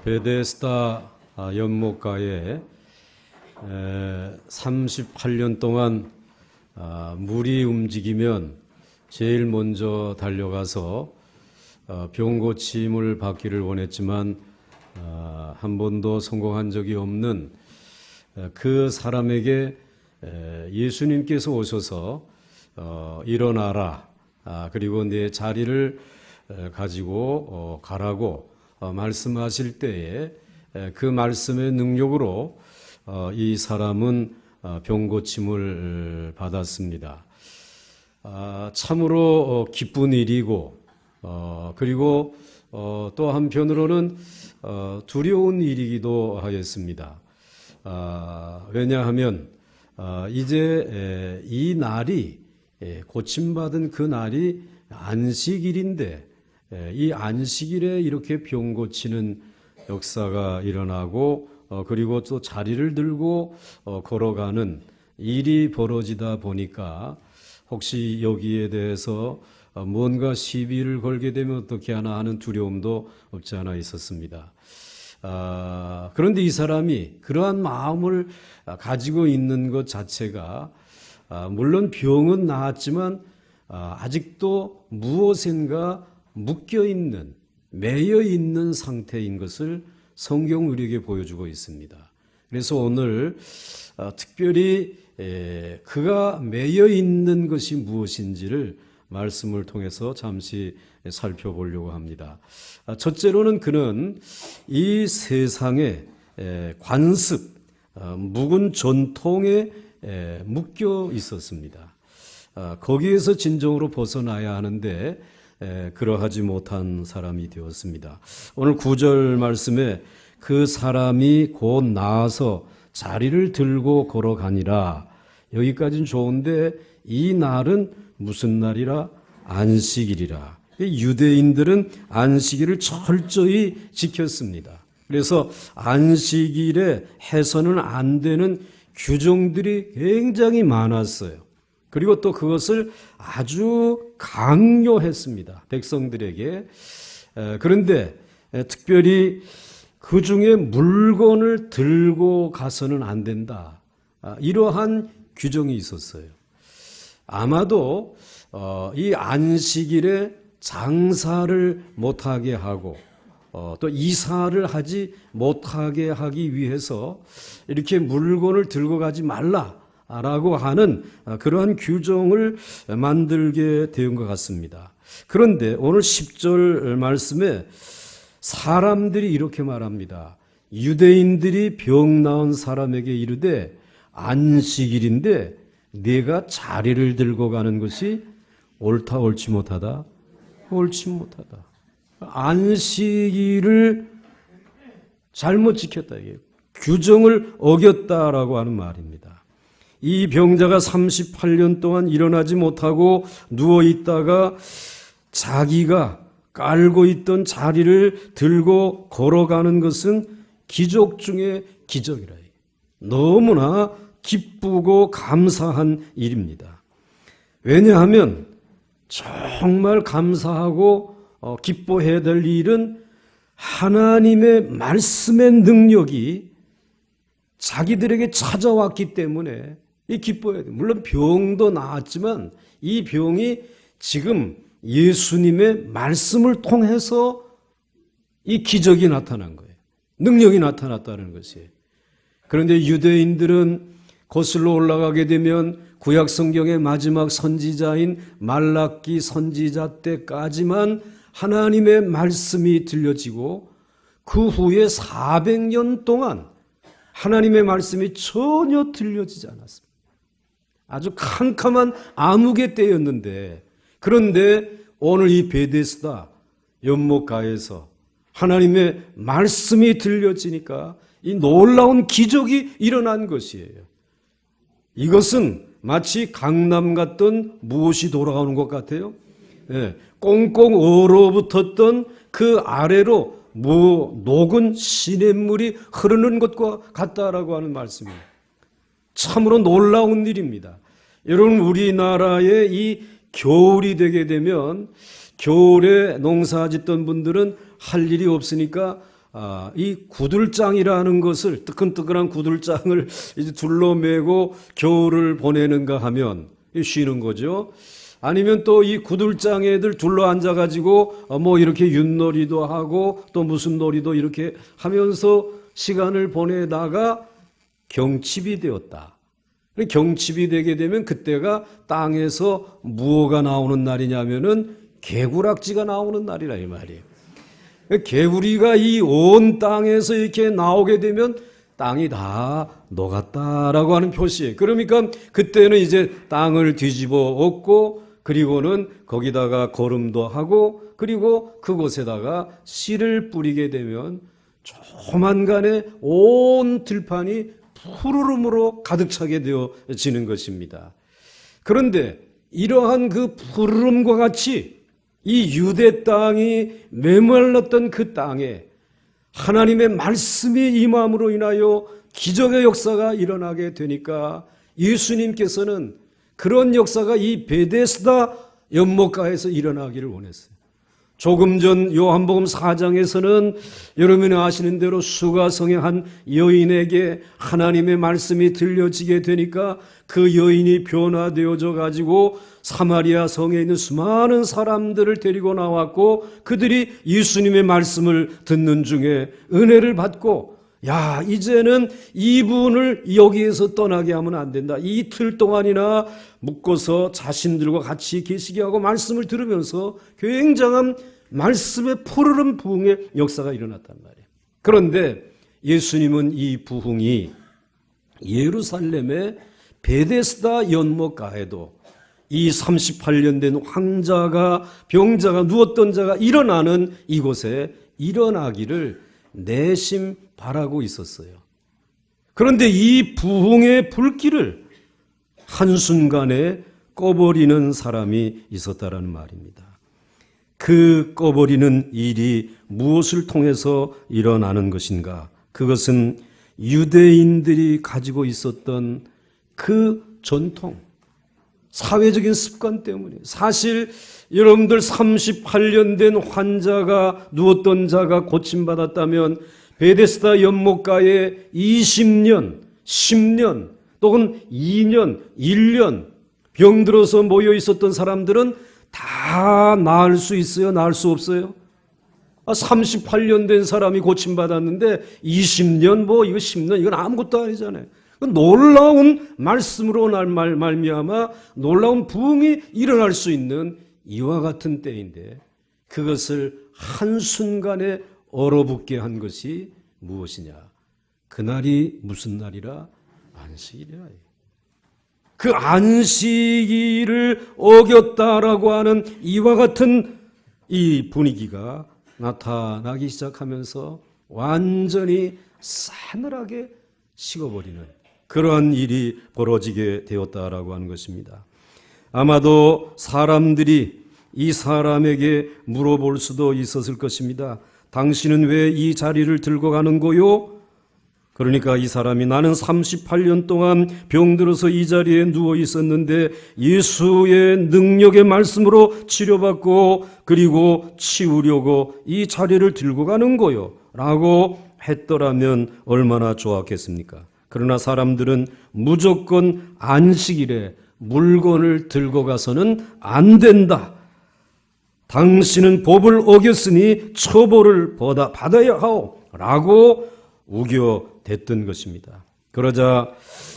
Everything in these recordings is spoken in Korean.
베데스다 연못가에 38년 동안 물이 움직이면 제일 먼저 달려가서 병 고침을 받기를 원했지만 한 번도 성공한 적이 없는 그 사람에게 예수님께서 오셔서 일어나라, 그리고 내 자리를 가지고 가라고 말씀하실 때에 그 말씀의 능력으로 이 사람은 병 고침을 받았습니다. 참으로 기쁜 일이고, 그리고 또 한편으로는 두려운 일이기도 하였습니다. 왜냐하면 이제 이 날이, 고침받은 그 날이 안식일인데, 이 안식일에 이렇게 병 고치는 역사가 일어나고, 그리고 또 자리를 들고 걸어가는 일이 벌어지다 보니까 혹시 여기에 대해서 뭔가 시비를 걸게 되면 어떻게 하나 하는 두려움도 없지 않아 있었습니다. 그런데 이 사람이 그러한 마음을 가지고 있는 것 자체가, 물론 병은 나았지만 아직도 무엇인가 묶여있는, 매여있는 상태인 것을 성경 우리에게 보여주고 있습니다. 그래서 오늘 특별히 그가 매여있는 것이 무엇인지를 말씀을 통해서 잠시 살펴보려고 합니다. 첫째로는 그는 이 세상의 관습, 묵은 전통에 묶여 있었습니다. 거기에서 진정으로 벗어나야 하는데 그러하지 못한 사람이 되었습니다. 오늘 9절 말씀에 그 사람이 곧 나아서 자리를 들고 걸어가니라, 여기까지는 좋은데 이 날은 무슨 날이라? 안식일이라. 유대인들은 안식일을 철저히 지켰습니다. 그래서 안식일에 해서는 안 되는 규정들이 굉장히 많았어요. 그리고 또 그것을 아주 강요했습니다, 백성들에게. 그런데 특별히 그 중에 물건을 들고 가서는 안 된다, 이러한 규정이 있었어요. 아마도 이 안식일에 장사를 못하게 하고 또 이사를 하지 못하게 하기 위해서 이렇게 물건을 들고 가지 말라라고 하는 그러한 규정을 만들게 된 것 같습니다. 그런데 오늘 10절 말씀에 사람들이 이렇게 말합니다. 유대인들이 병 나은 사람에게 이르되 안식일인데 네가 자리를 들고 가는 것이 옳다, 옳지 못하다? 옳지 못하다. 안식일을 잘못 지켰다, 이게 규정을 어겼다라고 하는 말입니다. 이 병자가 38년 동안 일어나지 못하고 누워 있다가 자기가 깔고 있던 자리를 들고 걸어가는 것은 기적 중에 기적이라. 너무나 기쁘고 감사한 일입니다. 왜냐하면 정말 감사하고 기뻐해야 될 일은 하나님의 말씀의 능력이 자기들에게 찾아왔기 때문에 기뻐해야 돼요. 물론 병도 나았지만 이 병이 지금 예수님의 말씀을 통해서 이 기적이 나타난 거예요. 능력이 나타났다는 것이에요. 그런데 유대인들은 거슬러 올라가게 되면 구약 성경의 마지막 선지자인 말라기 선지자 때까지만 하나님의 말씀이 들려지고 그 후에 400년 동안 하나님의 말씀이 전혀 들려지지 않았습니다. 아주 캄캄한 암흑의 때였는데, 그런데 오늘 이 베데스다 연못가에서 하나님의 말씀이 들려지니까 이 놀라운 기적이 일어난 것이에요. 이것은 마치 강남 갔던 무엇이 돌아오는 것 같아요. 꽁꽁 얼어붙었던 그 아래로 녹은 시냇물이 흐르는 것과 같다라고 하는 말씀이에요. 참으로 놀라운 일입니다. 여러분, 우리나라에 이 겨울이 되게 되면 겨울에 농사 짓던 분들은 할 일이 없으니까 이 구들장이라는 것을, 뜨끈뜨끈한 구들장을 이제 둘러매고 겨울을 보내는가 하면 쉬는 거죠. 아니면 또 이 구들장애들 둘러 앉아가지고 뭐 이렇게 윷놀이도 하고 또 무슨 놀이도 이렇게 하면서 시간을 보내다가 경칩이 되었다. 경칩이 되게 되면 그때가 땅에서 무엇가 나오는 날이냐면은 개구락지가 나오는 날이라 이 말이에요. 개구리가 이 온 땅에서 이렇게 나오게 되면 땅이 다 녹았다라고 하는 표시예요. 그러니까 그때는 이제 땅을 뒤집어 엎고 그리고는 거기다가 거름도 하고 그리고 그곳에다가 씨를 뿌리게 되면 조만간에 온 들판이 푸르름으로 가득 차게 되어지는 것입니다. 그런데 이러한 그 푸르름과 같이 이 유대 땅이 메말랐던 그 땅에 하나님의 말씀이 임함으로 인하여 기적의 역사가 일어나게 되니까 예수님께서는 그런 역사가 이 베데스다 연못가에서 일어나기를 원했어요. 조금 전 요한복음 4장에서는 여러분이 아시는 대로 수가성의 한 여인에게 하나님의 말씀이 들려지게 되니까 그 여인이 변화되어져 가지고 사마리아 성에 있는 수많은 사람들을 데리고 나왔고 그들이 예수님의 말씀을 듣는 중에 은혜를 받고 야, 이제는 이분을 여기에서 떠나게 하면 안 된다. 이틀 동안이나 묶어서 자신들과 같이 계시게 하고 말씀을 들으면서 굉장한 말씀의 푸르른 부흥의 역사가 일어났단 말이에요. 그런데 예수님은 이 부흥이 예루살렘의 베데스다 연못가에도 이 38년 된 황자가 병자가 누웠던 자가 일어나는 이곳에 일어나기를 내심 바라고 있었어요. 그런데 이 부흥의 불길을 한순간에 꺼버리는 사람이 있었다라는 말입니다. 그 꺼버리는 일이 무엇을 통해서 일어나는 것인가? 그것은 유대인들이 가지고 있었던 그 전통, 사회적인 습관 때문이에요. 사실 여러분들 38년 된 환자가 누웠던 자가 고침받았다면 베데스다 연못가에 20년, 10년 또는 2년, 1년 병들어서 모여 있었던 사람들은 다 나을 수 있어요? 나을 수 없어요? 38년 된 사람이 고침받았는데 20년 이거 10년 이건 아무것도 아니잖아요. 놀라운 말씀으로 말미암아 놀라운 부흥이 일어날 수 있는 이와 같은 때인데 그것을 한순간에 얼어붙게 한 것이 무엇이냐? 그날이 무슨 날이라? 안식일이라. 그 안식일을 어겼다라고 하는 이와 같은 이 분위기가 나타나기 시작하면서 완전히 싸늘하게 식어버리는 그러한 일이 벌어지게 되었다라고 하는 것입니다. 아마도 사람들이 이 사람에게 물어볼 수도 있었을 것입니다. 당신은 왜 이 자리를 들고 가는 거요? 그러니까 이 사람이 나는 38년 동안 병들어서 이 자리에 누워 있었는데 예수의 능력의 말씀으로 치료받고 그리고 치우려고 이 자리를 들고 가는 거요 라고 했더라면 얼마나 좋았겠습니까? 그러나 사람들은 무조건 안식일에 물건을 들고 가서는 안 된다. 당신은 법을 어겼으니 처벌을 받아야 하오 라고 우겨댔던 것입니다. 그러자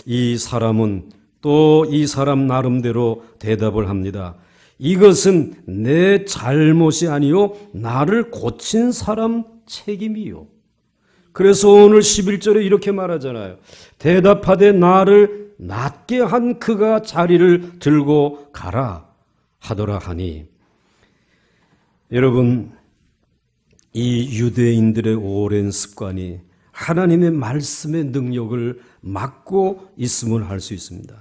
이 사람은 또 이 사람 나름대로 대답을 합니다. 이것은 내 잘못이 아니요 나를 고친 사람 책임이요. 그래서 오늘 11절에 이렇게 말하잖아요. 대답하되 나를 낫게 한 그가 자리를 들고 가라 하더라 하니. 여러분, 이 유대인들의 오랜 습관이 하나님의 말씀의 능력을 막고 있음을 알 수 있습니다.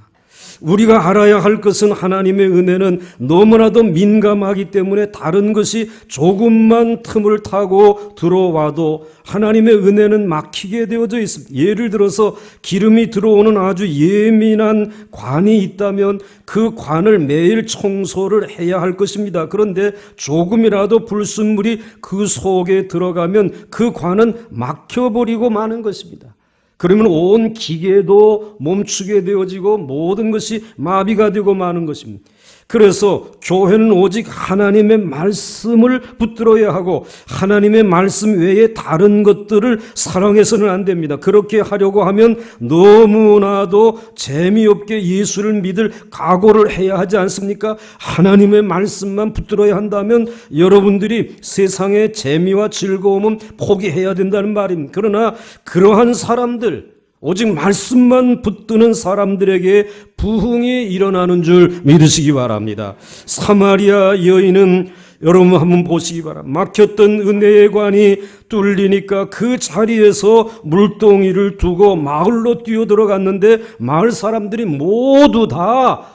우리가 알아야 할 것은 하나님의 은혜는 너무나도 민감하기 때문에 다른 것이 조금만 틈을 타고 들어와도 하나님의 은혜는 막히게 되어져 있습니다. 예를 들어서 기름이 들어오는 아주 예민한 관이 있다면 그 관을 매일 청소를 해야 할 것입니다. 그런데 조금이라도 불순물이 그 속에 들어가면 그 관은 막혀버리고 마는 것입니다. 그러면 온 기계도 멈추게 되어지고 모든 것이 마비가 되고 마는 것입니다. 그래서 교회는 오직 하나님의 말씀을 붙들어야 하고 하나님의 말씀 외에 다른 것들을 사랑해서는 안 됩니다. 그렇게 하려고 하면 너무나도 재미없게 예수를 믿을 각오를 해야 하지 않습니까? 하나님의 말씀만 붙들어야 한다면 여러분들이 세상의 재미와 즐거움은 포기해야 된다는 말입니다. 그러나 그러한 사람들, 오직 말씀만 붙드는 사람들에게 부흥이 일어나는 줄 믿으시기 바랍니다. 사마리아 여인은 여러분 한번 보시기 바랍니다. 막혔던 은혜의 관이 뚫리니까 그 자리에서 물동이를 두고 마을로 뛰어들어갔는데 마을 사람들이 모두 다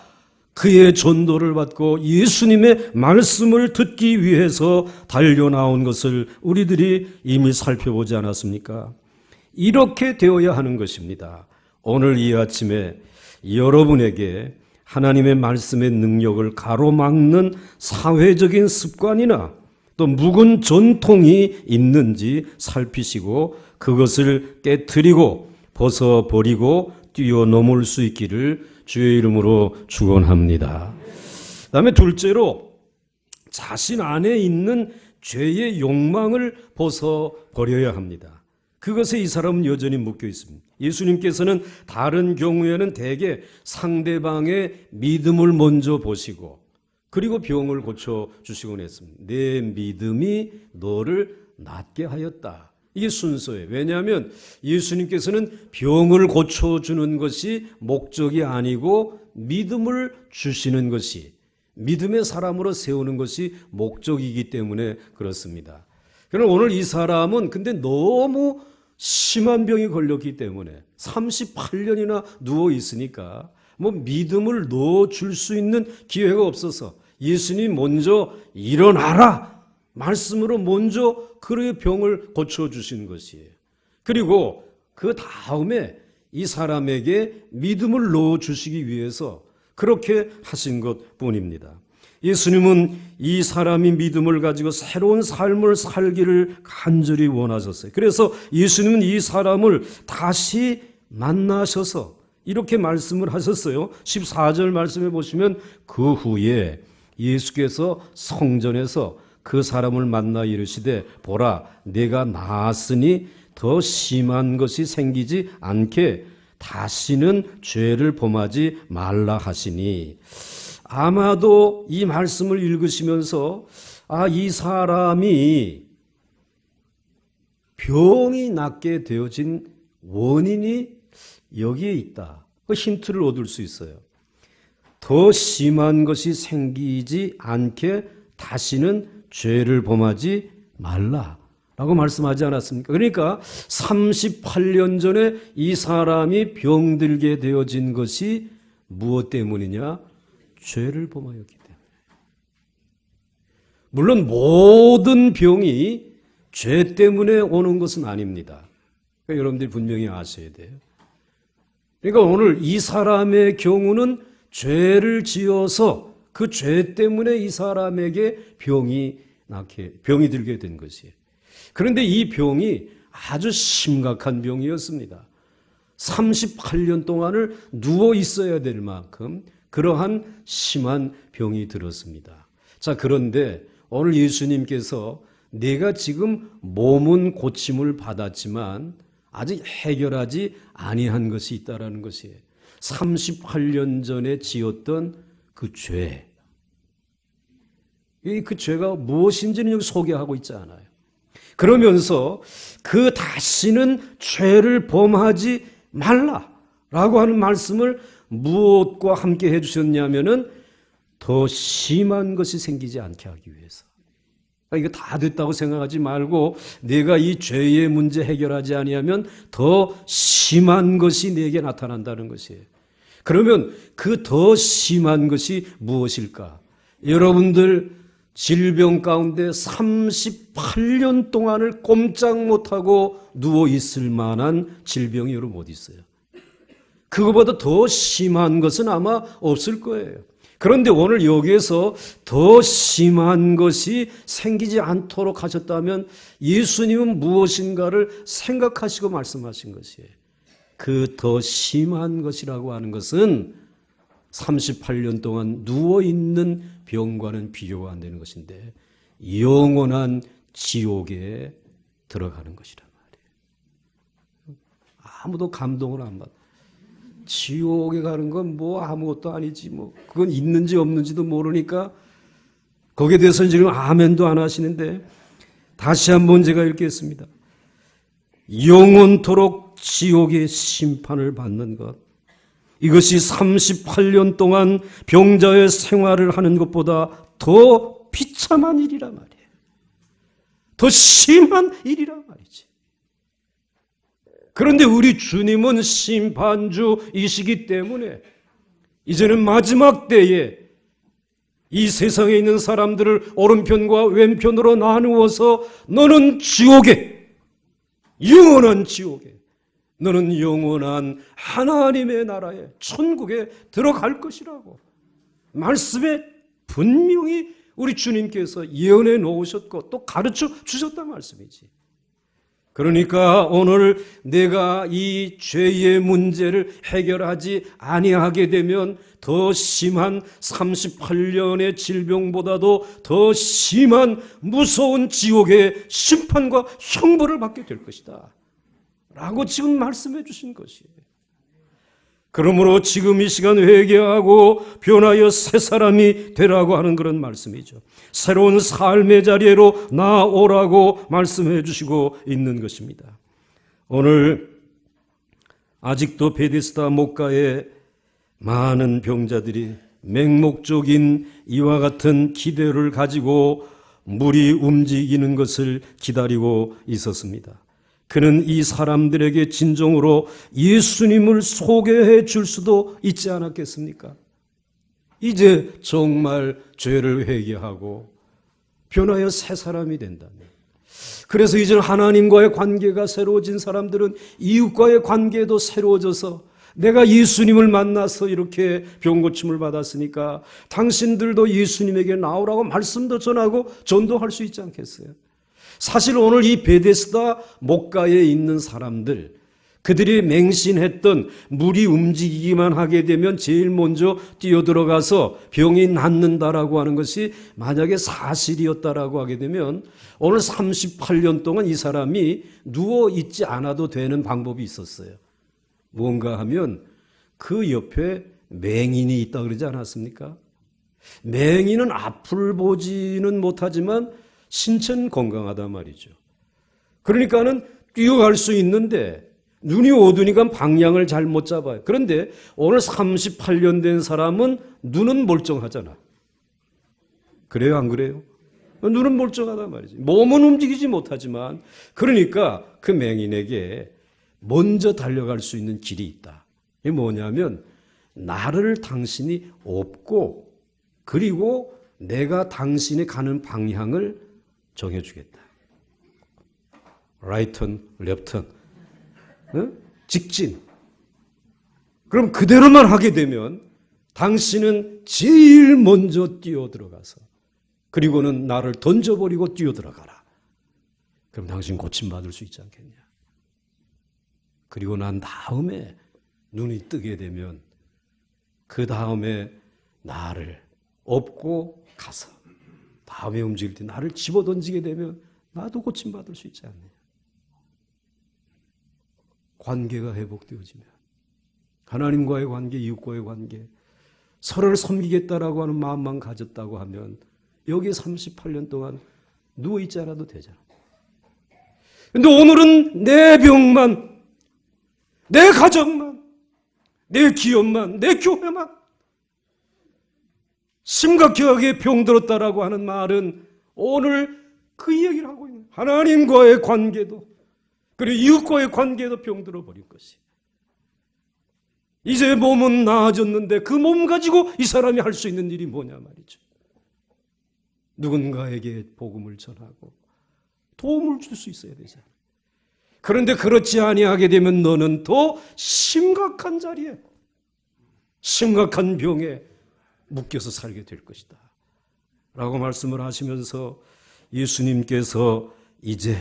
그의 전도를 받고 예수님의 말씀을 듣기 위해서 달려나온 것을 우리들이 이미 살펴보지 않았습니까? 이렇게 되어야 하는 것입니다. 오늘 이 아침에 여러분에게 하나님의 말씀의 능력을 가로막는 사회적인 습관이나 또 묵은 전통이 있는지 살피시고 그것을 깨트리고 벗어버리고 뛰어넘을 수 있기를 주의 이름으로 축원합니다. 그다음에 둘째로 자신 안에 있는 죄의 욕망을 벗어버려야 합니다. 그것에 이 사람은 여전히 묶여 있습니다. 예수님께서는 다른 경우에는 대개 상대방의 믿음을 먼저 보시고 그리고 병을 고쳐주시곤 했습니다. 내 믿음이 너를 낫게 하였다. 이게 순서예요. 왜냐하면 예수님께서는 병을 고쳐주는 것이 목적이 아니고 믿음을 주시는 것이, 믿음의 사람으로 세우는 것이 목적이기 때문에 그렇습니다. 그러나 오늘 이 사람은 근데 너무 심한 병이 걸렸기 때문에 38년이나 누워 있으니까 뭐 믿음을 넣어줄 수 있는 기회가 없어서 예수님 먼저 일어나라 말씀으로 먼저 그의 병을 고쳐주신 것이에요. 그리고 그 다음에 이 사람에게 믿음을 넣어주시기 위해서 그렇게 하신 것뿐입니다. 예수님은 이 사람이 믿음을 가지고 새로운 삶을 살기를 간절히 원하셨어요. 그래서 예수님은 이 사람을 다시 만나셔서 이렇게 말씀을 하셨어요. 14절 말씀해 보시면 그 후에 예수께서 성전에서 그 사람을 만나 이르시되 보라 내가 나았으니 더 심한 것이 생기지 않게 다시는 죄를 범하지 말라 하시니 아마도 이 말씀을 읽으시면서 이 사람이 병이 낫게 되어진 원인이 여기에 있다. 그 힌트를 얻을 수 있어요. 더 심한 것이 생기지 않게 다시는 죄를 범하지 말라라고 말씀하지 않았습니까? 그러니까 38년 전에 이 사람이 병들게 되어진 것이 무엇 때문이냐? 죄를 범하였기 때문에. 물론 모든 병이 죄 때문에 오는 것은 아닙니다. 그러니까 여러분들이 분명히 아셔야 돼요. 그러니까 오늘 이 사람의 경우는 죄를 지어서 그 죄 때문에 이 사람에게 병이 들게 된 것이에요. 그런데 이 병이 아주 심각한 병이었습니다. 38년 동안을 누워 있어야 될 만큼 그러한 심한 병이 들었습니다. 자, 그런데 오늘 예수님께서 내가 지금 몸은 고침을 받았지만 아직 해결하지 아니한 것이 있다라는 것이에요. 38년 전에 지었던 그 죄. 그 죄가 무엇인지는 여기 소개하고 있지 않아요. 그러면서 그 다시는 죄를 범하지 말라라고 하는 말씀을 무엇과 함께 해주셨냐면은 더 심한 것이 생기지 않게 하기 위해서. 이거 다 됐다고 생각하지 말고 내가 이 죄의 문제 해결하지 아니하면 더 심한 것이 내게 나타난다는 것이에요. 그러면 그 더 심한 것이 무엇일까? 여러분들 질병 가운데 38년 동안을 꼼짝 못하고 누워있을 만한 질병이 여러분 어디 있어요? 그거보다 더 심한 것은 아마 없을 거예요. 그런데 오늘 여기에서 더 심한 것이 생기지 않도록 하셨다면 예수님은 무엇인가를 생각하시고 말씀하신 것이에요. 그 더 심한 것이라고 하는 것은 38년 동안 누워있는 병과는 비교가 안 되는 것인데 영원한 지옥에 들어가는 것이란 말이에요. 아무도 감동을 안 받아. 지옥에 가는 건 뭐 아무것도 아니지 뭐 그건 있는지 없는지도 모르니까 거기에 대해서는 지금 아멘도 안 하시는데 다시 한번 제가 읽겠습니다. 영원토록 지옥의 심판을 받는 것, 이것이 38년 동안 병자의 생활을 하는 것보다 더 비참한 일이란 말이에요. 더 심한 일이란 말이지. 그런데 우리 주님은 심판주이시기 때문에 이제는 마지막 때에 이 세상에 있는 사람들을 오른편과 왼편으로 나누어서 너는 지옥에, 영원한 지옥에, 너는 영원한 하나님의 나라에 천국에 들어갈 것이라고 말씀에 분명히 우리 주님께서 예언해 놓으셨고 또 가르쳐 주셨단 말씀이지. 그러니까 오늘 내가 이 죄의 문제를 해결하지 아니하게 되면 더 심한 38년의 질병보다도 더 심한 무서운 지옥의 심판과 형벌을 받게 될 것이다 라고 지금 말씀해 주신 것이에요. 그러므로 지금 이 시간 회개하고 변하여 새 사람이 되라고 하는 그런 말씀이죠. 새로운 삶의 자리로 나오라고 말씀해 주시고 있는 것입니다. 오늘 아직도 베데스다 목가에 많은 병자들이 맹목적인 이와 같은 기대를 가지고 물이 움직이는 것을 기다리고 있었습니다. 그는 이 사람들에게 진정으로 예수님을 소개해 줄 수도 있지 않았겠습니까? 이제 정말 죄를 회개하고 변하여 새 사람이 된다면, 그래서 이제 하나님과의 관계가 새로워진 사람들은 이웃과의 관계도 새로워져서 내가 예수님을 만나서 이렇게 병고침을 받았으니까 당신들도 예수님에게 나오라고 말씀도 전하고 전도할 수 있지 않겠어요? 사실 오늘 이 베데스다 목가에 있는 사람들, 그들이 맹신했던 물이 움직이기만 하게 되면 제일 먼저 뛰어들어가서 병이 낫는다라고 하는 것이 만약에 사실이었다라고 하게 되면 오늘 38년 동안 이 사람이 누워있지 않아도 되는 방법이 있었어요. 뭔가 하면 그 옆에 맹인이 있다 그러지 않았습니까? 맹인은 앞을 보지는 못하지만 신체는 건강하단 말이죠. 그러니까는 뛰어갈 수 있는데 눈이 어두니까 방향을 잘못 잡아요. 그런데 오늘 38년 된 사람은 눈은 멀쩡하잖아. 그래요, 안 그래요? 눈은 멀쩡하단 말이지. 몸은 움직이지 못하지만, 그러니까 그 맹인에게 먼저 달려갈 수 있는 길이 있다. 이게 뭐냐면 나를 당신이 업고 그리고 내가 당신이 가는 방향을 정해주겠다. 라이턴, 랩턴, 직진. 그럼 그대로만 하게 되면 당신은 제일 먼저 뛰어들어가서 그리고는 나를 던져버리고 뛰어들어가라. 그럼 당신 고침받을 수 있지 않겠냐. 그리고 난 다음에 눈이 뜨게 되면 그 다음에 나를 업고 가서 다음에 움직일 때 나를 집어던지게 되면 나도 고침받을 수 있지 않느냐. 관계가 회복되어지면 하나님과의 관계, 이웃과의 관계, 서로를 섬기겠다라고 하는 마음만 가졌다고 하면 여기 38년 동안 누워있지 않아도 되잖아. 근데 오늘은 내 병만, 내 가정만, 내 기업만, 내 교회만 심각하게 병들었다라고 하는 말은 오늘 그 이야기를 하고 있는 하나님과의 관계도 그리고 이웃과의 관계도 병들어 버릴 것이. 이제 몸은 나아졌는데 그 몸 가지고 이 사람이 할 수 있는 일이 뭐냐 말이죠. 누군가에게 복음을 전하고 도움을 줄 수 있어야 되잖아요. 그런데 그렇지 아니하게 되면 너는 더 심각한 자리에, 심각한 병에 묶여서 살게 될 것이다 라고 말씀을 하시면서 예수님께서 이제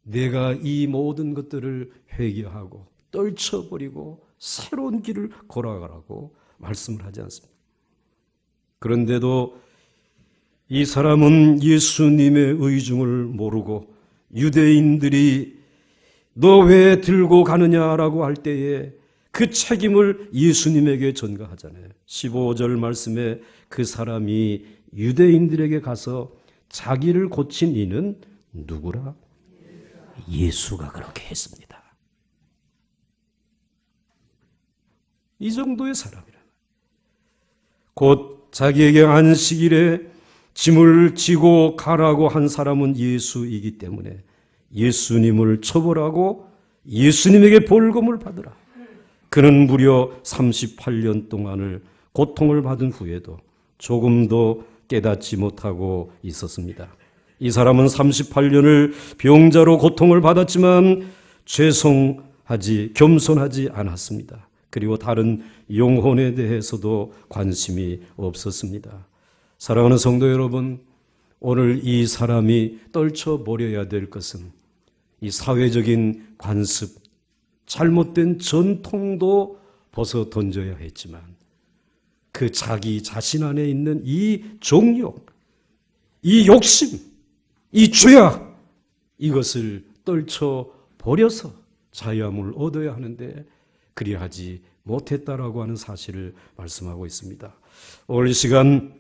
내가 이 모든 것들을 회개하고 떨쳐버리고 새로운 길을 걸어가라고 말씀을 하지 않습니다. 그런데도 이 사람은 예수님의 의중을 모르고 유대인들이 너 왜 들고 가느냐라고 할 때에 그 책임을 예수님에게 전가하잖아요. 15절 말씀에 그 사람이 유대인들에게 가서 자기를 고친 이는 누구라? 예수가 그렇게 했습니다. 이 정도의 사람이라. 곧 자기에게 안식일에 짐을 지고 가라고 한 사람은 예수이기 때문에 예수님을 처벌하고 예수님에게 벌금을 받으라. 그는 무려 38년 동안을 고통을 받은 후에도 조금도 깨닫지 못하고 있었습니다. 이 사람은 38년을 병자로 고통을 받았지만 겸손하지 않았습니다. 그리고 다른 영혼에 대해서도 관심이 없었습니다. 사랑하는 성도 여러분, 오늘 이 사람이 떨쳐버려야 될 것은 이 사회적인 관습, 잘못된 전통도 벗어 던져야 했지만 그 자기 자신 안에 있는 이 정욕, 이 욕심, 이 죄악, 이것을 떨쳐버려서 자유함을 얻어야 하는데 그리하지 못했다라고 하는 사실을 말씀하고 있습니다. 오늘 이 시간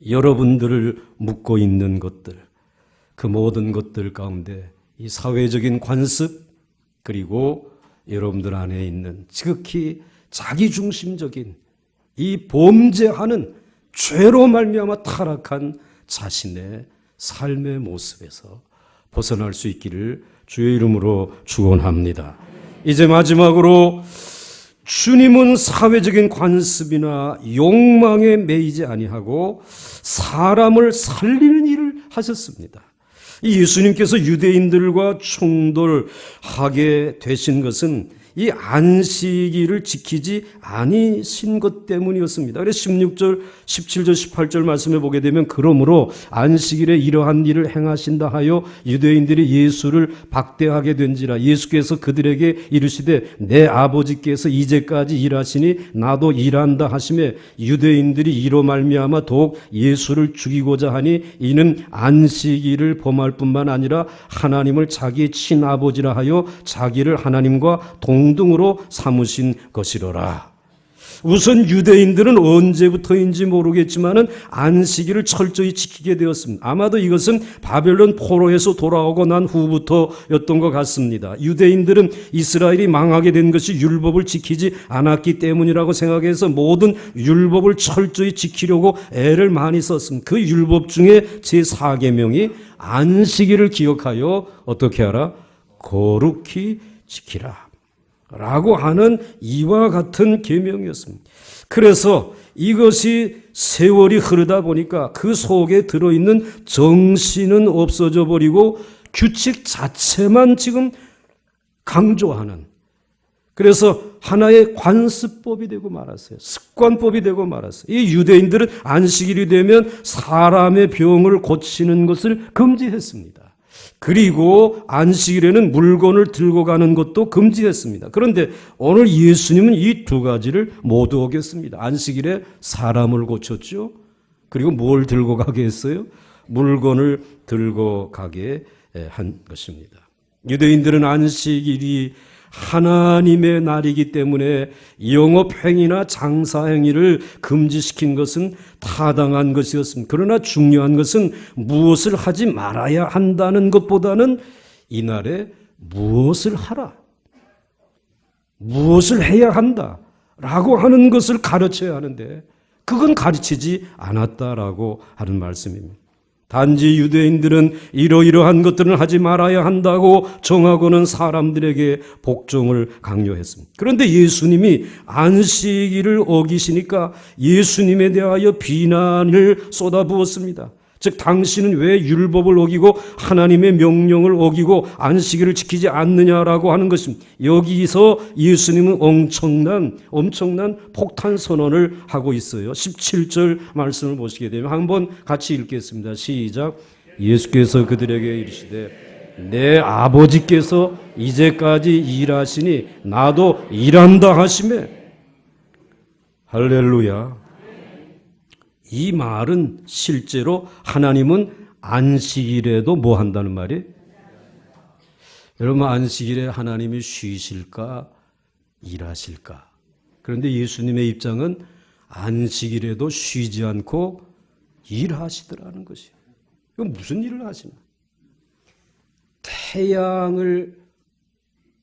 여러분들을 묶고 있는 것들, 그 모든 것들 가운데 이 사회적인 관습, 그리고 여러분들 안에 있는 지극히 자기중심적인 이 범죄하는 죄로 말미암아 타락한 자신의 삶의 모습에서 벗어날 수 있기를 주의 이름으로 축원합니다. 이제 마지막으로 주님은 사회적인 관습이나 욕망에 매이지 아니하고 사람을 살리는 일을 하셨습니다. 이 예수님께서 유대인들과 충돌하게 되신 것은 이 안식일을 지키지 아니신 것 때문이었습니다. 그래서 16절, 17절, 18절 말씀에 보게 되면 그러므로 안식일에 이러한 일을 행하신다 하여 유대인들이 예수를 박대하게 된지라. 예수께서 그들에게 이르시되 내 아버지께서 이제까지 일하시니 나도 일한다 하시매 유대인들이 이로 말미암아 더욱 예수를 죽이고자 하니 이는 안식일을 범할 뿐만 아니라 하나님을 자기의 친아버지라 하여 자기를 하나님과 동등으로 삼으신 것이로라. 우선 유대인들은 언제부터인지 모르겠지만은 안식일을 철저히 지키게 되었습니다. 아마도 이것은 바벨론 포로에서 돌아오고 난 후부터였던 것 같습니다. 유대인들은 이스라엘이 망하게 된 것이 율법을 지키지 않았기 때문이라고 생각해서 모든 율법을 철저히 지키려고 애를 많이 썼습니다. 그 율법 중에 제4계명이 안식일을 기억하여 어떻게 하라? 거룩히 지키라 라고 하는 이와 같은 계명이었습니다. 그래서 이것이 세월이 흐르다 보니까 그 속에 들어있는 정신은 없어져 버리고 규칙 자체만 지금 강조하는, 그래서 하나의 관습법이 되고 말았어요. 습관법이 되고 말았어요. 이 유대인들은 안식일이 되면 사람의 병을 고치는 것을 금지했습니다. 그리고 안식일에는 물건을 들고 가는 것도 금지했습니다. 그런데 오늘 예수님은 이 두 가지를 모두 어겼습니다. 안식일에 사람을 고쳤죠. 그리고 뭘 들고 가게 했어요? 물건을 들고 가게 한 것입니다. 유대인들은 안식일이 하나님의 날이기 때문에 영업행위나 장사행위를 금지시킨 것은 타당한 것이었습니다. 그러나 중요한 것은 무엇을 하지 말아야 한다는 것보다는 이날에 무엇을 하라, 무엇을 해야 한다라고 하는 것을 가르쳐야 하는데 그건 가르치지 않았다라고 하는 말씀입니다. 단지 유대인들은 이러이러한 것들은 하지 말아야 한다고 정하고는 사람들에게 복종을 강요했습니다. 그런데 예수님이 안식일을 어기시니까 예수님에 대하여 비난을 쏟아부었습니다. 즉 당신은 왜 율법을 어기고 하나님의 명령을 어기고 안식일을 지키지 않느냐라고 하는 것입니다. 여기서 예수님은 엄청난 폭탄 선언을 하고 있어요. 17절 말씀을 보시게 되면 한번 같이 읽겠습니다. 시작. 예수께서 그들에게 이르시되 내 아버지께서 이제까지 일하시니 나도 일한다 하시매. 할렐루야. 이 말은 실제로 하나님은 안식일에도 뭐 한다는 말이에요? 여러분, 안식일에 하나님이 쉬실까? 일하실까? 그런데 예수님의 입장은 안식일에도 쉬지 않고 일하시더라는 것이에요. 이건 무슨 일을 하시나? 태양을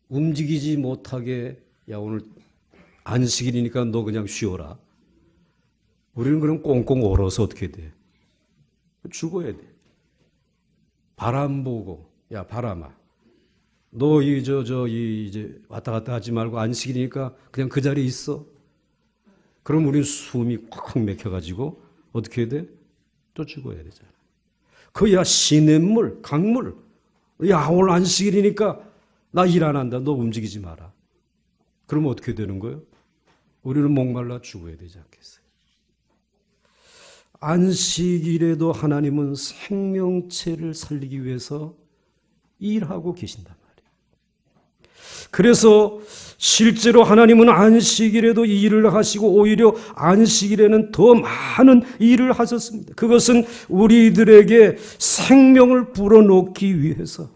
움직이지 못하게, 야, 오늘 안식일이니까 너 그냥 쉬어라. 우리는 그럼 꽁꽁 얼어서 어떻게 돼? 죽어야 돼. 바람 보고, 야, 바람아. 너 이제 왔다 갔다 하지 말고 안식일이니까 그냥 그 자리에 있어. 그럼 우리는 숨이 콱콱 막혀가지고 어떻게 해야 돼? 또 죽어야 되잖아. 야, 시냇물, 강물. 야, 오늘 안식일이니까 나 일 안 한다. 너 움직이지 마라. 그러면 어떻게 되는 거예요? 우리는 목말라 죽어야 되지 않겠어요? 안식일에도 하나님은 생명체를 살리기 위해서 일하고 계신단 말이에요. 그래서 실제로 하나님은 안식일에도 일을 하시고 오히려 안식일에는 더 많은 일을 하셨습니다. 그것은 우리들에게 생명을 불어넣기 위해서,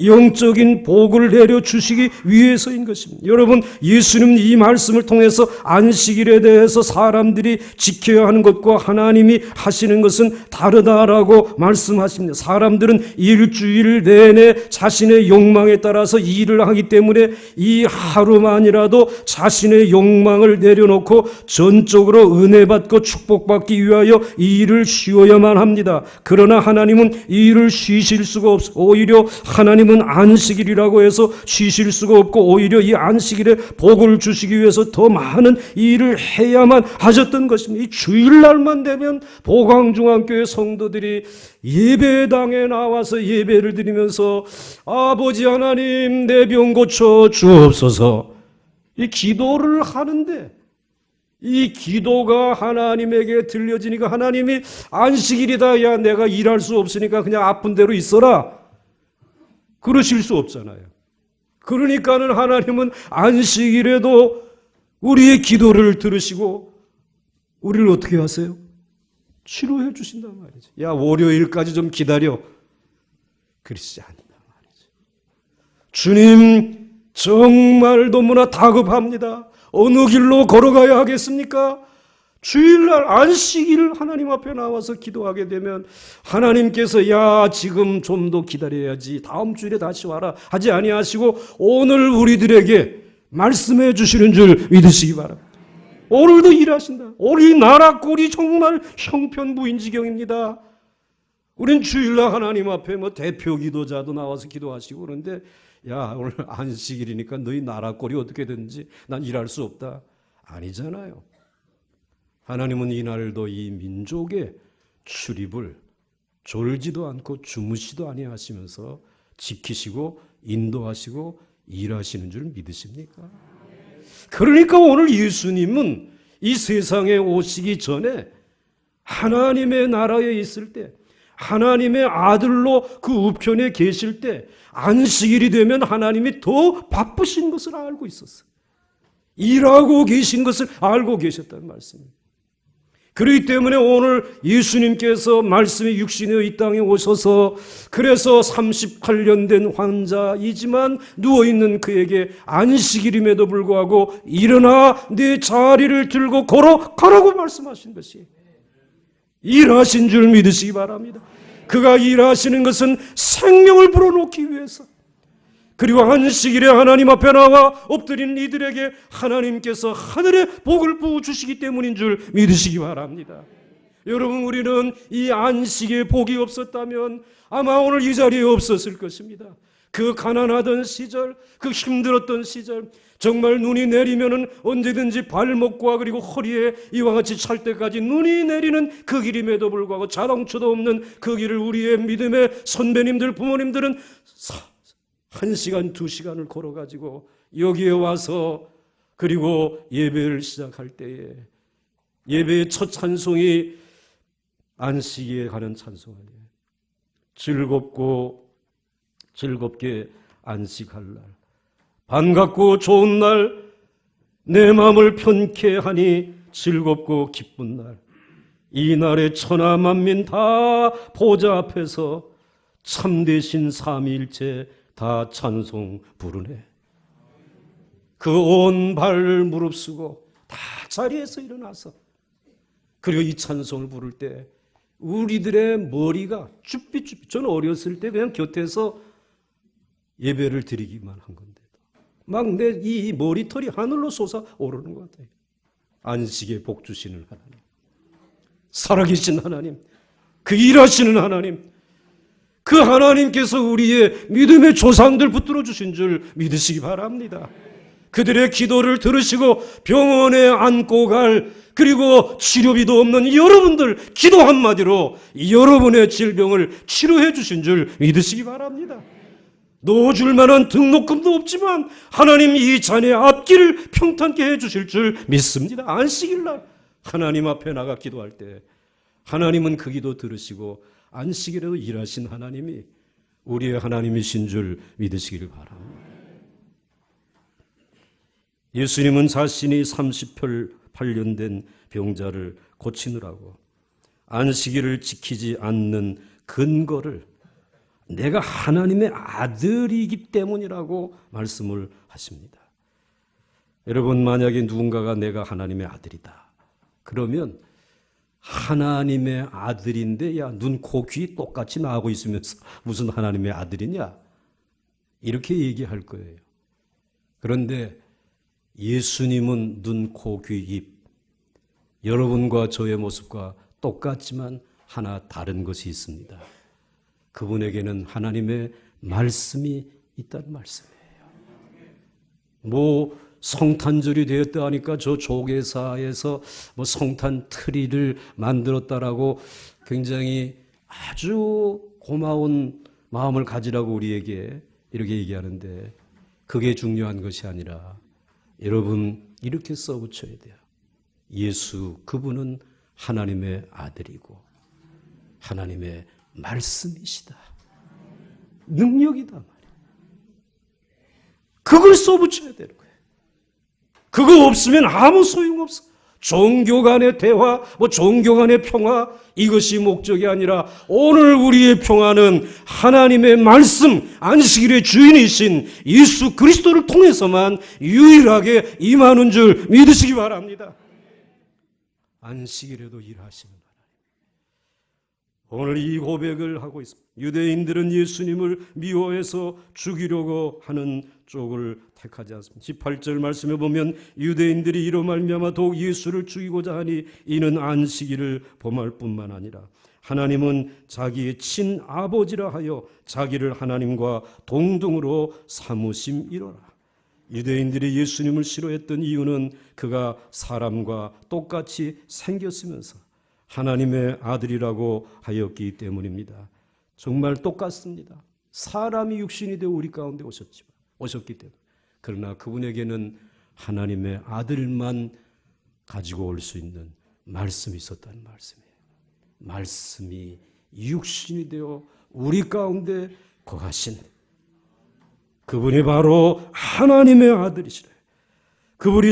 영적인 복을 내려주시기 위해서인 것입니다. 여러분, 예수님은 이 말씀을 통해서 안식일에 대해서 사람들이 지켜야 하는 것과 하나님이 하시는 것은 다르다라고 말씀하십니다. 사람들은 일주일 내내 자신의 욕망에 따라서 일을 하기 때문에 이 하루만이라도 자신의 욕망을 내려놓고 전적으로 은혜 받고 축복받기 위하여 이 일을 쉬어야만 합니다. 그러나 하나님은 이 일을 쉬실 수가 없어. 오히려 하나님은 안식일이라고 해서 쉬실 수가 없고 오히려 이 안식일에 복을 주시기 위해서 더 많은 일을 해야만 하셨던 것입니다. 이 주일날만 되면 보광중앙교회 성도들이 예배당에 나와서 예배를 드리면서 아버지 하나님 내 병 고쳐 주옵소서, 이 기도를 하는데 이 기도가 하나님에게 들려지니까 하나님이 안식일이다, 야 내가 일할 수 없으니까 그냥 아픈 대로 있어라, 그러실 수 없잖아요. 그러니까는 하나님은 안식일에도 우리의 기도를 들으시고 우리를 어떻게 하세요? 치료해 주신단 말이죠. 야, 월요일까지 좀 기다려. 그러시지 않는단 말이죠. 주님 정말 너무나 다급합니다. 어느 길로 걸어가야 하겠습니까? 주일날 안식일 하나님 앞에 나와서 기도하게 되면 하나님께서 야 지금 좀 더 기다려야지, 다음 주일에 다시 와라 하지 아니하시고 오늘 우리들에게 말씀해 주시는 줄 믿으시기 바랍니다. 오늘도 일하신다. 우리 나라 꼴이 정말 형편부인지경입니다. 우린 주일날 하나님 앞에 뭐 대표 기도자도 나와서 기도하시고 그런데 야 오늘 안식일이니까 너희 나라 꼴이 어떻게 되는지 난 일할 수 없다. 아니잖아요. 하나님은 이날도 이 민족의 출입을 졸지도 않고 주무시도 아니하시면서 지키시고 인도하시고 일하시는 줄 믿으십니까? 그러니까 오늘 예수님은 이 세상에 오시기 전에 하나님의 나라에 있을 때, 하나님의 아들로 그 우편에 계실 때 안식일이 되면 하나님이 더 바쁘신 것을 알고 있었어요. 일하고 계신 것을 알고 계셨다는 말씀입니다. 그렇기 때문에 오늘 예수님께서 말씀이 육신의 이 땅에 오셔서 그래서 38년 된 환자이지만 누워있는 그에게 안식일임에도 불구하고 일어나 내 자리를 들고 걸어가라고 말씀하신 것이 일하신 줄 믿으시기 바랍니다. 그가 일하시는 것은 생명을 불어넣기 위해서, 그리고 안식일에 하나님 앞에 나와 엎드린 이들에게 하나님께서 하늘의 복을 부어주시기 때문인 줄 믿으시기 바랍니다. 여러분, 우리는 이 안식에 복이 없었다면 아마 오늘 이 자리에 없었을 것입니다. 그 가난하던 시절, 그 힘들었던 시절, 정말 눈이 내리면은 언제든지 발목과 그리고 허리에 이와 같이 찰 때까지 눈이 내리는 그 길임에도 불구하고 자동차도 없는 그 길을 우리의 믿음의 선배님들, 부모님들은 1시간, 2시간을 걸어가지고 여기에 와서 그리고 예배를 시작할 때에 예배의 첫 찬송이 안식에 가는 찬송 아니에요. 즐겁게 안식할 날, 반갑고 좋은 날, 내 마음을 편케 하니 즐겁고 기쁜 날, 이 날에 천하 만민 다 보좌 앞에서 참되신 삼위일체 다 찬송 부르네. 그 온 발 무릅쓰고 다 자리에서 일어나서 그리고 이 찬송을 부를 때 우리들의 머리가 쭈삣쭈삣, 저는 어렸을 때 그냥 곁에서 예배를 드리기만 한 건데도 막 내 이 머리털이 하늘로 솟아오르는 것 같아요. 안식에 복 주시는 하나님, 살아계신 하나님, 그 일하시는 하나님, 그 하나님께서 우리의 믿음의 조상들 붙들어 주신 줄 믿으시기 바랍니다. 그들의 기도를 들으시고 병원에 안고 갈, 그리고 치료비도 없는 여러분들 기도 한마디로 여러분의 질병을 치료해 주신 줄 믿으시기 바랍니다. 넣어줄 만한 등록금도 없지만 하나님 이 자녀의 앞길을 평탄케 해 주실 줄 믿습니다. 안식일날 하나님 앞에 나가 기도할 때 하나님은 그 기도 들으시고 안식일에도 일하신 하나님이 우리의 하나님이신 줄 믿으시기를 바랍니다. 예수님은 자신이 38년 된 병자를 고치느라고 안식일을 지키지 않는 근거를 내가 하나님의 아들이기 때문이라고 말씀을 하십니다. 여러분, 만약에 누군가가 내가 하나님의 아들이다 그러면 하나님의 아들인데 야, 눈, 코, 귀 똑같이 나하고 있으면서 무슨 하나님의 아들이냐? 이렇게 얘기할 거예요. 그런데 예수님은 눈, 코, 귀, 입, 여러분과 저의 모습과 똑같지만 하나 다른 것이 있습니다. 그분에게는 하나님의 말씀이 있다는 말씀이에요. 뭐 성탄절이 되었다 하니까 저 조계사에서 뭐 성탄 트리를 만들었다라고 굉장히 아주 고마운 마음을 가지라고 우리에게 이렇게 얘기하는데 그게 중요한 것이 아니라 여러분 이렇게 써붙여야 돼요. 예수, 그분은 하나님의 아들이고 하나님의 말씀이시다. 능력이다 말이에요. 그걸 써붙여야 되는 거예요. 그거 없으면 아무 소용없어. 종교 간의 대화, 종교 간의 평화, 이것이 목적이 아니라 오늘 우리의 평화는 하나님의 말씀, 안식일의 주인이신 예수 그리스도를 통해서만 유일하게 임하는 줄 믿으시기 바랍니다. 안식일에도 일하시는 하나님. 오늘 이 고백을 하고 있습니다. 유대인들은 예수님을 미워해서 죽이려고 하는 쪽을 택하지 않습니다. 18절 말씀에 보면 유대인들이 이로 말미암아 더욱 예수를 죽이고자 하니 이는 안식일을 범할 뿐만 아니라 하나님은 자기의 친아버지라 하여 자기를 하나님과 동등으로 삼으심이로라. 유대인들이 예수님을 싫어했던 이유는 그가 사람과 똑같이 생겼으면서 하나님의 아들이라고 하였기 때문입니다. 정말 똑같습니다. 사람이 육신이 되어 우리 가운데 오셨기 때문에. 그러나 그분에게는 하나님의 아들만 가지고 올 수 있는 말씀이 있었다는 말씀이에요. 말씀이 육신이 되어 우리 가운데 거하신 그분이 바로 하나님의 아들이시래요. 그분이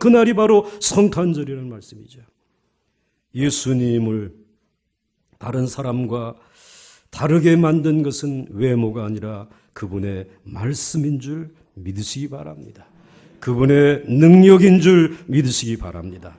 그날이 바로 성탄절이라는 말씀이죠. 예수님을 다른 사람과 다르게 만든 것은 외모가 아니라 그분의 말씀인 줄 믿으시기 바랍니다. 그분의 능력인 줄 믿으시기 바랍니다.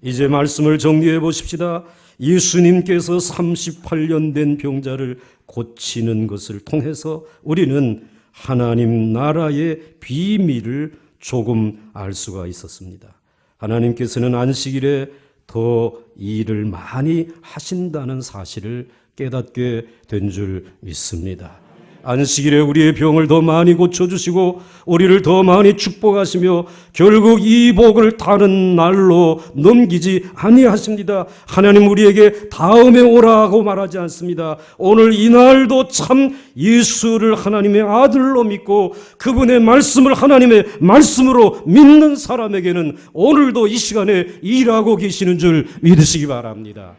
이제 말씀을 정리해 보십시다. 예수님께서 38년 된 병자를 고치는 것을 통해서 우리는 하나님 나라의 비밀을 조금 알 수가 있었습니다. 하나님께서는 안식일에 더 일을 많이 하신다는 사실을 깨닫게 된 줄 믿습니다. 안식일에 우리의 병을 더 많이 고쳐주시고 우리를 더 많이 축복하시며 결국 이 복을 다른 날로 넘기지 아니하십니다. 하나님 우리에게 다음에 오라고 말하지 않습니다. 오늘 이 날도 참 예수를 하나님의 아들로 믿고 그분의 말씀을 하나님의 말씀으로 믿는 사람에게는 오늘도 이 시간에 일하고 계시는 줄 믿으시기 바랍니다.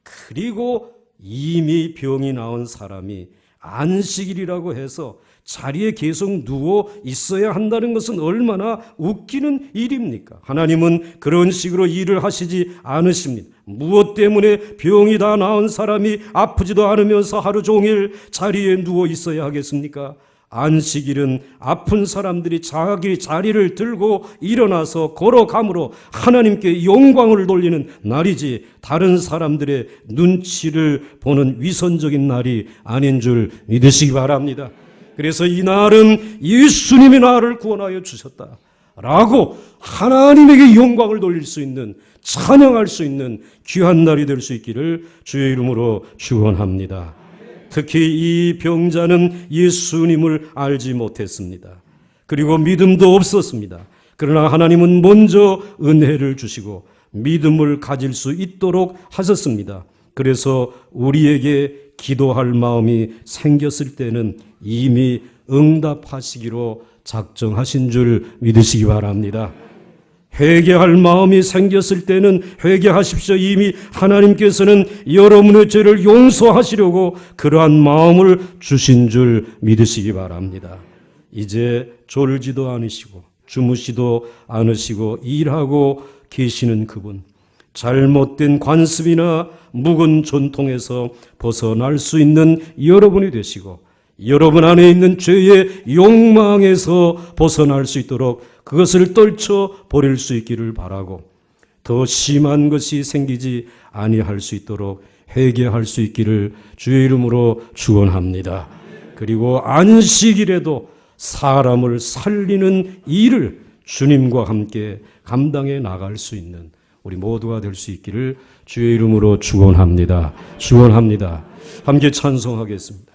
그리고 이미 병이 나은 사람이 안식일이라고 해서 자리에 계속 누워 있어야 한다는 것은 얼마나 웃기는 일입니까? 하나님은 그런 식으로 일을 하시지 않으십니다. 무엇 때문에 병이 다 나은 사람이 아프지도 않으면서 하루 종일 자리에 누워 있어야 하겠습니까? 안식일은 아픈 사람들이 자기 자리를 들고 일어나서 걸어감으로 하나님께 영광을 돌리는 날이지 다른 사람들의 눈치를 보는 위선적인 날이 아닌 줄 믿으시기 바랍니다. 그래서 이 날은 예수님이 나를 구원하여 주셨다라고 하나님에게 영광을 돌릴 수 있는, 찬양할 수 있는 귀한 날이 될 수 있기를 주의 이름으로 축원합니다. 특히 이 병자는 예수님을 알지 못했습니다. 그리고 믿음도 없었습니다. 그러나 하나님은 먼저 은혜를 주시고 믿음을 가질 수 있도록 하셨습니다. 그래서 우리에게 기도할 마음이 생겼을 때는 이미 응답하시기로 작정하신 줄 믿으시기 바랍니다. 회개할 마음이 생겼을 때는 회개하십시오. 이미 하나님께서는 여러분의 죄를 용서하시려고 그러한 마음을 주신 줄 믿으시기 바랍니다. 이제 졸지도 않으시고 주무시도 않으시고 일하고 계시는 그분, 잘못된 관습이나 묵은 전통에서 벗어날 수 있는 여러분이 되시고 여러분 안에 있는 죄의 욕망에서 벗어날 수 있도록 그것을 떨쳐 버릴 수 있기를 바라고 더 심한 것이 생기지 아니할 수 있도록 회개할 수 있기를 주의 이름으로 축원합니다. 그리고 안식일에도 사람을 살리는 일을 주님과 함께 감당해 나갈 수 있는 우리 모두가 될 수 있기를 주의 이름으로 축원합니다. 축원합니다. 함께 찬송하겠습니다.